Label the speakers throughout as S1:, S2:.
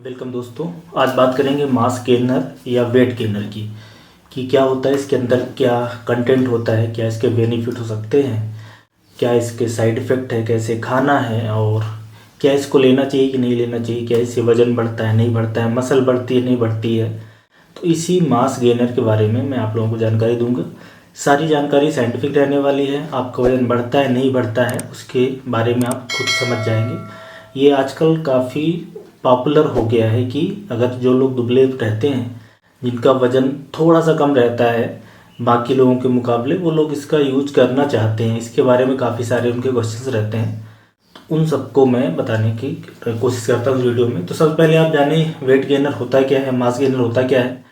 S1: Welcome दोस्तों। आज बात करेंगे मास गेनर या वेट गेनर की कि क्या होता है, इसके अंदर क्या कंटेंट होता है, क्या इसके बेनिफिट हो सकते हैं, क्या इसके साइड इफ़ेक्ट है, कैसे खाना है और क्या इसको लेना चाहिए कि नहीं लेना चाहिए, क्या इससे वज़न बढ़ता है नहीं बढ़ता है, मसल बढ़ती है नहीं बढ़ती है। तो इसी मास गेनर के बारे में मैं आप लोगों को जानकारी दूंगा। सारी जानकारी साइंटिफिक रहने वाली है। आपका वज़न बढ़ता है नहीं बढ़ता है उसके बारे में आप खुद समझ जाएंगे। ये आजकल काफ़ी पॉपुलर हो गया है कि अगर जो लोग दुबले रहते हैं, जिनका वज़न थोड़ा सा कम रहता है बाकी लोगों के मुकाबले, वो लोग इसका यूज करना चाहते हैं। इसके बारे में काफ़ी सारे उनके क्वेश्चंस रहते हैं, तो उन सबको मैं बताने की कोशिश करता हूँ वीडियो में। तो सबसे पहले आप जाने वेट गेनर होता क्या है, मास गेनर होता क्या है।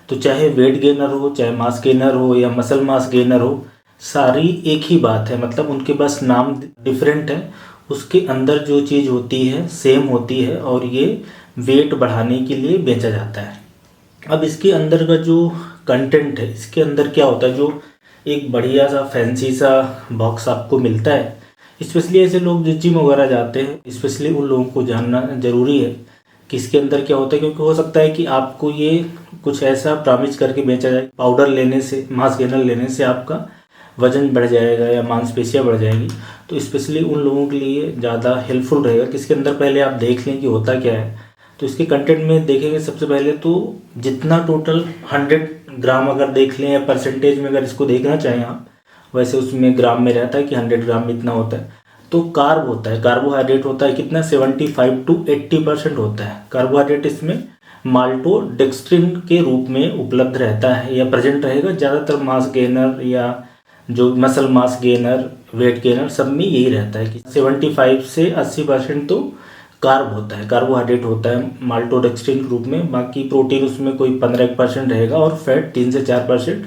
S1: तो चाहे वेट गेनर हो, चाहे मास गेनर हो या मसल मास गेनर हो, सारी एक ही बात है। मतलब उनके बस नाम डिफरेंट है, उसके अंदर जो चीज़ होती है सेम होती है और ये वेट बढ़ाने के लिए बेचा जाता है। अब इसके अंदर का जो कंटेंट है, इसके अंदर क्या होता है, जो एक बढ़िया सा फैंसी सा बॉक्स आपको मिलता है, स्पेशली ऐसे लोग जो जिम वगैरह जाते हैं, स्पेशली उन लोगों को जानना ज़रूरी है कि इसके अंदर क्या होता है। क्योंकि हो सकता है कि आपको ये कुछ ऐसा प्रॉमिस करके बेचा जाए, पाउडर लेने से, मास गेनर लेने से आपका वज़न बढ़ जाएगा या मांसपेशियाँ बढ़ जाएगी। तो स्पेशली उन लोगों के लिए ज़्यादा हेल्पफुल रहेगा कि इसके अंदर पहले आप देख लें कि होता क्या है। तो इसके कंटेंट में देखेंगे सबसे पहले तो जितना टोटल 100 ग्राम अगर देख लें या परसेंटेज में अगर इसको देखना चाहें आप, वैसे उसमें ग्राम में रहता है कि 100 ग्राम में इतना होता है। तो कार्ब होता है, कार्बोहाइड्रेट होता है कितना, 75 to 80% होता है कार्बोहाइड्रेट। इसमें माल्टोडेक्स्ट्रिन के रूप में उपलब्ध रहता है या प्रेजेंट रहेगा। ज़्यादातर मास गेनर या जो muscle mass gainer, weight gainer, सब में यही रहता है कि 75 से 80% तो कार्ब होता है, कार्बोहाइड्रेट होता है माल्टोडेक्स्ट्रिन के रूप में। बाकी प्रोटीन उसमें कोई 15% रहेगा और फैट 3 से 4%।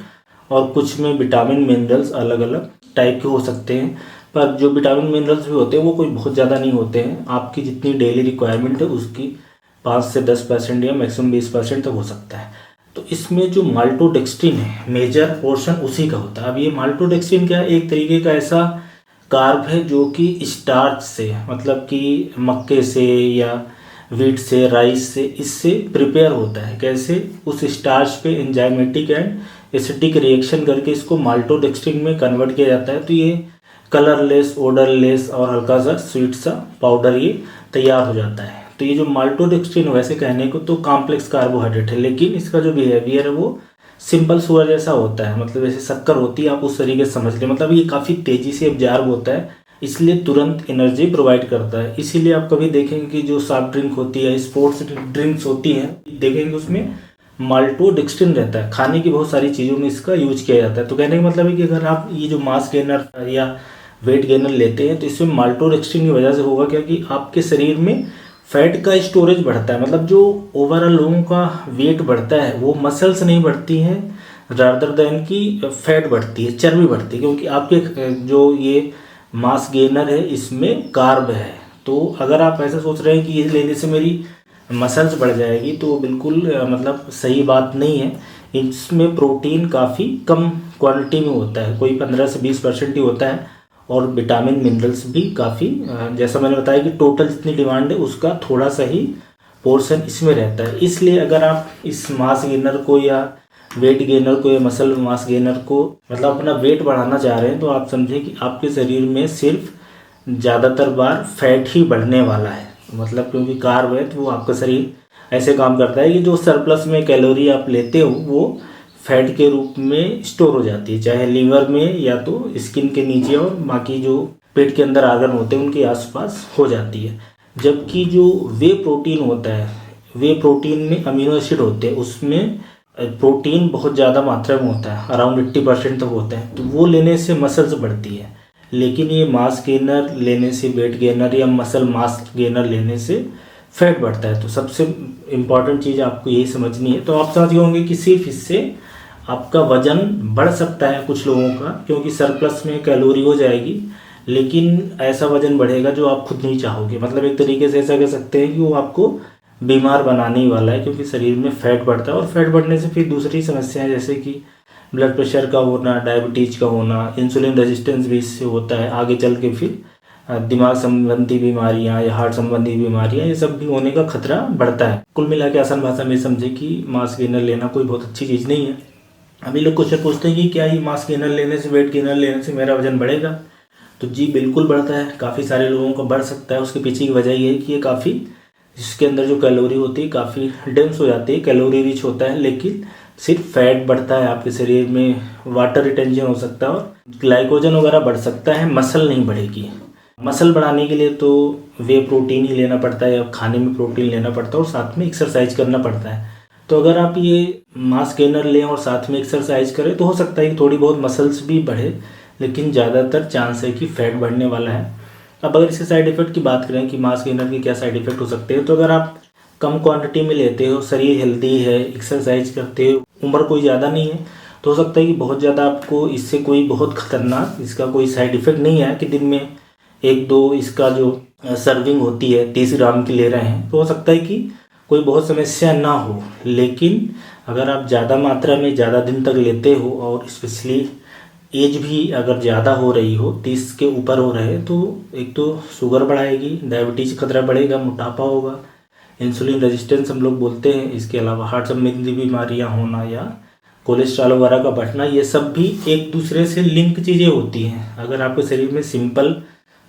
S1: और कुछ में विटामिन मिनरल्स अलग अलग टाइप के हो सकते हैं, पर जो विटामिन मिनरल्स भी होते हैं वो कोई बहुत ज़्यादा नहीं होते हैं। आपकी जितनी डेली रिक्वायरमेंट है उसकी 5 से 10% या मैक्सिमम 20% तक हो सकता है। तो इसमें जो माल्टोडेक्स्ट्रिन है, मेजर पोर्शन उसी का होता है। अब ये माल्टोडेक्स्ट्रिन क्या है, एक तरीके का ऐसा कार्ब है जो कि स्टार्च से, मतलब कि मक्के से या व्हीट से, राइस से, इससे प्रिपेयर होता है। कैसे, उस स्टार्च पे एंजाइमेटिक एंड एसिडिक रिएक्शन करके इसको माल्टोडेक्स्ट्रिन में कन्वर्ट किया जाता है। तो ये कलरलेस, ओडरलेस और हल्का सा स्वीट सा पाउडर ये तैयार हो जाता है। तो ये जो माल्टोडेक्स्ट्रिन, वैसे कहने को तो कॉम्प्लेक्स कार्बोहाइड्रेट है, लेकिन इसका जो बिहेवियर है वो सिंपल शुगर जैसा होता है। मतलब जैसे शक्कर होती है, आप उस तरीके से समझ लें। मतलब ये काफ़ी तेज़ी से एब्जॉर्ब होता है, इसलिए तुरंत एनर्जी प्रोवाइड करता है। इसीलिए आप कभी देखेंगे कि जो सॉफ्ट ड्रिंक होती है, स्पोर्ट्स ड्रिंक्स होती हैं, देखेंगे उसमें माल्टोडेक्स्ट्रिन रहता है। खाने की बहुत सारी चीज़ों में इसका यूज किया जाता है। तो कहने का मतलब है कि अगर आप ये जो मास गेनर या वेट गेनर लेते हैं तो इसमें माल्टोडेक्स्ट्रिन की वजह से होगा क्या कि आपके शरीर में फैट का स्टोरेज बढ़ता है। मतलब जो ओवरऑल लोगों का वेट बढ़ता है वो मसल्स नहीं बढ़ती हैं, रादर देन की फैट बढ़ती है, चर्बी बढ़ती है। क्योंकि आपके जो ये मास गेनर है इसमें कार्ब है। तो अगर आप ऐसा सोच रहे हैं कि ये लेने से मेरी मसल्स बढ़ जाएगी, तो बिल्कुल मतलब सही बात नहीं है। इसमें प्रोटीन काफ़ी कम क्वांटिटी में होता है, कोई 15 से 20% ही होता है। और विटामिन मिनरल्स भी काफ़ी, जैसा मैंने बताया कि टोटल जितनी डिमांड है उसका थोड़ा सा ही पोर्शन इसमें रहता है। इसलिए अगर आप इस मास गेनर को या वेट गेनर को या मसल मास गेनर को मतलब अपना वेट बढ़ाना चाह रहे हैं, तो आप समझें कि आपके शरीर में सिर्फ ज़्यादातर बार फैट ही बढ़ने वाला है। मतलब क्योंकि कार्ब है तो वो आपका शरीर ऐसे काम करता है कि जो सरप्लस में कैलोरी आप लेते हो वो फैट के रूप में स्टोर हो जाती है, चाहे लीवर में या तो स्किन के नीचे और बाकी जो पेट के अंदर आर्गन होते हैं उनके आसपास हो जाती है। जबकि जो वे प्रोटीन होता है, वे प्रोटीन में अमीनो एसिड होते हैं, उसमें प्रोटीन बहुत ज़्यादा मात्रा में होता है, अराउंड 80% तक होता है। तो वो लेने से मसल्स बढ़ती है। लेकिन ये मास गेनर लेने से, वेट गेनर या मसल मास गेनर लेने से फैट बढ़ता है। तो सबसे इम्पॉर्टेंट चीज़ आपको यही समझनी है। तो आप समझ गए होंगे कि सिर्फ इससे आपका वजन बढ़ सकता है कुछ लोगों का, क्योंकि सरप्लस में कैलोरी हो जाएगी, लेकिन ऐसा वजन बढ़ेगा जो आप खुद नहीं चाहोगे। मतलब एक तरीके से ऐसा कह सकते हैं कि वो आपको बीमार बनाने ही वाला है, क्योंकि शरीर में फैट बढ़ता है। और फैट बढ़ने से फिर दूसरी समस्याएं जैसे कि ब्लड प्रेशर का होना, डायबिटीज का होना, इंसुलिन रेजिस्टेंस भी इससे होता है। आगे चल के फिर दिमाग संबंधी बीमारियां या हार्ट संबंधी बीमारियां, ये सब भी होने का खतरा बढ़ता है। कुल मिला के आसान भाषा में समझे कि मास गेनर लेना कोई बहुत अच्छी चीज़ नहीं है। अभी लोग क्वेश्चन पूछते हैं कि क्या ये मास गेनर लेने से, वेट गेनर लेने से मेरा वजन बढ़ेगा? तो जी बिल्कुल बढ़ता है, काफ़ी सारे लोगों का बढ़ सकता है। उसके पीछे की वजह ये है कि ये काफ़ी, इसके अंदर जो कैलोरी होती है काफ़ी डेंस हो जाती है, कैलोरी रिच होता है, लेकिन सिर्फ फैट बढ़ता है आपके शरीर में, वाटर रिटेंशन हो सकता है और ग्लाइकोजन वगैरह बढ़ सकता है, मसल नहीं बढ़ेगी। मसल बढ़ाने के लिए तो वे प्रोटीन ही लेना पड़ता है या खाने में प्रोटीन लेना पड़ता है और साथ में एक्सरसाइज करना पड़ता है। तो अगर आप ये मास गेनर लें और साथ में एक्सरसाइज करें तो हो सकता है कि थोड़ी बहुत मसल्स भी बढ़े, लेकिन ज़्यादातर चांस है कि फैट बढ़ने वाला है। अब अगर इसके साइड इफ़ेक्ट की बात करें कि मास गेनर के क्या साइड इफ़ेक्ट हो सकते हैं, तो अगर आप कम क्वांटिटी में लेते हो, शरीर हेल्दी है, एक्सरसाइज करते हो, उम्र कोई ज़्यादा नहीं है, तो हो सकता है कि बहुत ज़्यादा आपको इससे कोई बहुत ख़तरनाक इसका कोई साइड इफ़ेक्ट नहीं है कि दिन में 1-2 इसका जो सर्विंग होती है 30 ग्राम की ले रहे हैं, तो हो सकता है कि कोई बहुत समस्या ना हो। लेकिन अगर आप ज़्यादा मात्रा में ज़्यादा दिन तक लेते हो और स्पेशली एज भी अगर ज़्यादा हो रही हो, 30 के ऊपर हो रहे, तो एक तो शुगर बढ़ाएगी, डायबिटीज़ का खतरा बढ़ेगा, मोटापा होगा, इंसुलिन रेजिस्टेंस हम लोग बोलते हैं, इसके अलावा हार्ट संबंधी बीमारियां होना या कोलेस्ट्रॉल वगैरह का बढ़ना, ये सब भी एक दूसरे से लिंक चीज़ें होती हैं। अगर आपके शरीर में सिंपल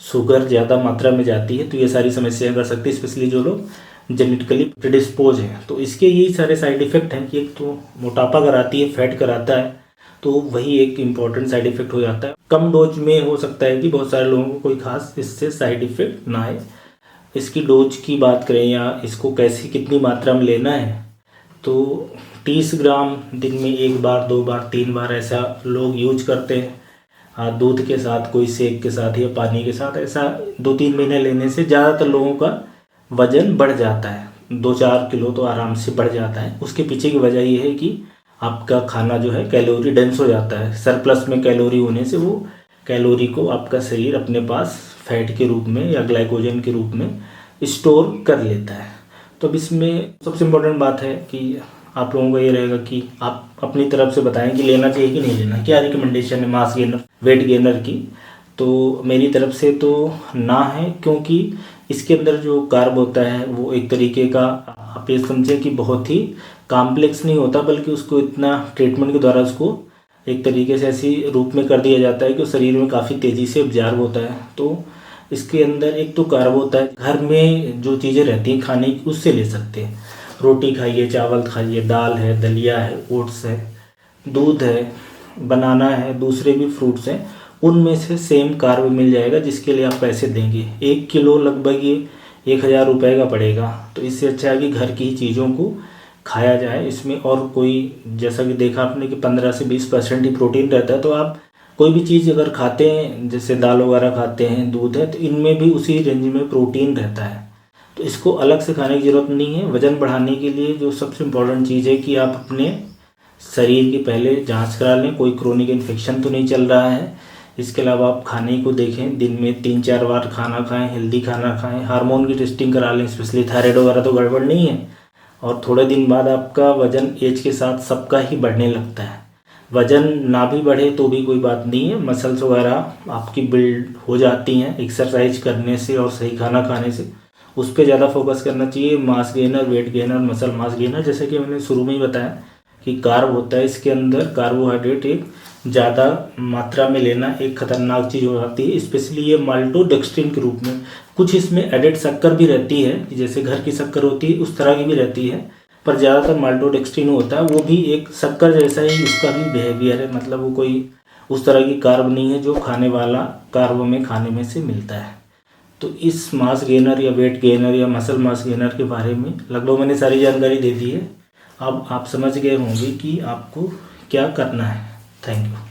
S1: शुगर ज़्यादा मात्रा में जाती है तो ये सारी समस्याएं कर सकती है, स्पेशली जो लोग जेनेटिकली प्रिडिस्पोज हैं। तो इसके यही सारे साइड इफ़ेक्ट हैं कि एक तो मोटापा कराती है, फैट कराता है, तो वही एक इम्पॉर्टेंट साइड इफ़ेक्ट हो जाता है। कम डोज में हो सकता है कि बहुत सारे लोगों को कोई खास इससे साइड इफ़ेक्ट ना आए। इसकी डोज की बात करें या इसको कैसे कितनी मात्रा में लेना है, तो 30 ग्राम दिन में 1 बार 2 बार 3 बार ऐसा लोग यूज करते हैं। दूध के साथ, कोई शेक के साथ या पानी के साथ, ऐसा 2-3 महीने लेने से ज़्यादातर लोगों का वज़न बढ़ जाता है, 2-4 किलो तो आराम से बढ़ जाता है। उसके पीछे की वजह ये है कि आपका खाना जो है कैलोरी डेंस हो जाता है, सरप्लस में कैलोरी होने से वो कैलोरी को आपका शरीर अपने पास फैट के रूप में या ग्लाइकोजन के रूप में स्टोर कर लेता है। तो अब इसमें सबसे इम्पोर्टेंट बात है कि आप लोगों का ये रहेगा कि आप अपनी तरफ से बताएं कि लेना चाहिए कि नहीं लेना, क्या रिकमेंडेशन है मास गेनर, वेट गेनर की। तो मेरी तरफ से तो ना है, क्योंकि इसके अंदर जो कार्ब होता है वो एक तरीके का, आप ये समझें कि बहुत ही कॉम्प्लेक्स नहीं होता, बल्कि उसको इतना ट्रीटमेंट के द्वारा उसको एक तरीके से ऐसी रूप में कर दिया जाता है कि शरीर में काफ़ी तेज़ी से ऑब्जर्व होता है। तो इसके अंदर एक तो कार्ब होता है, घर में जो चीज़ें रहती हैं खाने की उससे ले सकते हैं, रोटी खाइए, चावल खाइए, दाल है, दलिया है, ओट्स है, दूध है, बनाना है, दूसरे भी फ्रूट्स हैं, उनमें से सेम कार्ब मिल जाएगा जिसके लिए आप पैसे देंगे। 1 किलो लगभग ये 1000 रुपये का पड़ेगा। तो इससे अच्छा है कि घर की ही चीज़ों को खाया जाए। इसमें और कोई, जैसा कि देखा आपने कि 15 से 20% ही प्रोटीन रहता है, तो आप कोई भी चीज़ अगर खाते हैं, जैसे दाल वगैरह खाते हैं, दूध है, तो इनमें भी उसी रेंज में प्रोटीन रहता है। तो इसको अलग से खाने की ज़रूरत नहीं है। वज़न बढ़ाने के लिए जो सबसे इम्पोर्टेंट चीज़ है कि आप अपने शरीर की पहले जांच करा लें, कोई क्रोनिक इन्फेक्शन तो नहीं चल रहा है। इसके अलावा आप खाने को देखें, दिन में 3-4 बार खाना खाएं, हेल्दी खाना खाएं, हार्मोन की टेस्टिंग करा लें, स्पेशली थायराइड वगैरह तो गड़बड़ नहीं है। और थोड़े दिन बाद आपका वज़न एज के साथ सबका ही बढ़ने लगता है। वज़न ना भी बढ़े तो भी कोई बात नहीं है, मसल्स वगैरह आपकी बिल्ड हो जाती हैं एक्सरसाइज करने से और सही खाना खाने से। उस पर ज़्यादा फोकस करना चाहिए। Mass gainer, weight gainer, muscle mass gainer, जैसे कि मैंने शुरू में ही बताया कि कार्ब होता है, इसके अंदर कार्बोहाइड्रेट एक ज़्यादा मात्रा में लेना एक खतरनाक चीज़ हो जाती है, स्पेशली ये माल्टोडेक्स्ट्रिन के रूप में। कुछ इसमें एडेड शक्कर भी रहती है, जैसे घर की शक्कर होती है उस तरह की भी रहती है, पर ज़्यादातर माल्टोडेक्स्ट्रिन होता है, वो भी एक शक्कर जैसा ही उसका भी बिहेवियर है, मतलब वो कोई उस तरह की कार्ब नहीं है जो खाने वाला कार्ब में खाने में से मिलता है। तो इस मास गेनर या वेट गेनर या मसल मास गेनर के बारे में लगभग मैंने सारी जानकारी दे दी है। अब आप समझ गए होंगे कि आपको क्या करना है। Thank you.